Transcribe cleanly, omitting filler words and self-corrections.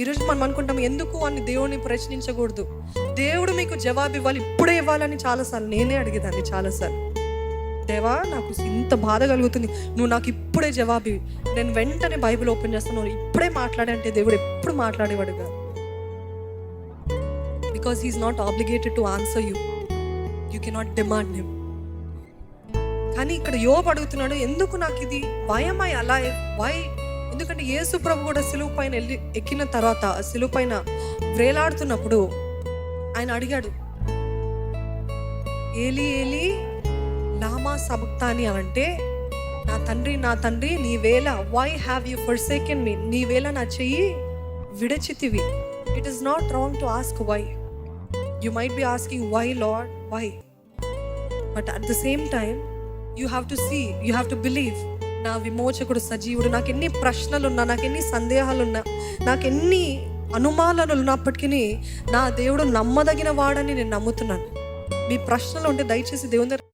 ఈరోజు మనం అనుకుంటాం ఎందుకు అని దేవుడిని ప్రశ్నించకూడదు. దేవుడు మీకు జవాబు ఇవ్వాలి, ఇప్పుడే ఇవ్వాలని చాలాసార్లు నేనే అడిగేదాన్ని. చాలాసార్లు, దేవా నాకు ఇంత బాధ కలుగుతుంది, నువ్వు నాకు ఇప్పుడే జవాబు ఇవ్వు. నేను వెంటనే బైబిల్ ఓపెన్ చేస్తాను, ఇప్పుడే మాట్లాడే అంటే దేవుడు ఎప్పుడు మాట్లాడేవాడు కాదు. Because he's not obligated to answer you. You cannot demand him. కానీ ఇక్కడ యోబు అడుగుతున్నాడు, ఎందుకు నాకు ఇది, why am I alive? Why? ఎందుకంటే యేసు ప్రభు కూడా సిలువ పైన ఎక్కిన తర్వాత, సిలువ పైన వేలాడుతున్నప్పుడు ఆయన అడిగాడు, ఏలి ఏలి లామా సబక్తాని అంటే, నా తండ్రి నా తండ్రి నీవేళ, why have you forsaken me, నీవేళ నా చెయ్యి విడచితివి. It is not wrong to ask why. You might be asking why lord, why, but at the same time you have to see, you have to believe, నా విమోచకుడు సజీవుడు. నాకు ఎన్ని ప్రశ్నలున్నా, నాకు ఎన్ని సందేహాలున్నా, నాకు ఎన్ని అనుమానాలు ఉన్నప్పటికీ నా దేవుడు నమ్మదగిన వాడని నేను నమ్ముతున్నాను. మీ ప్రశ్నలు ఉంటే దయచేసి దేవుని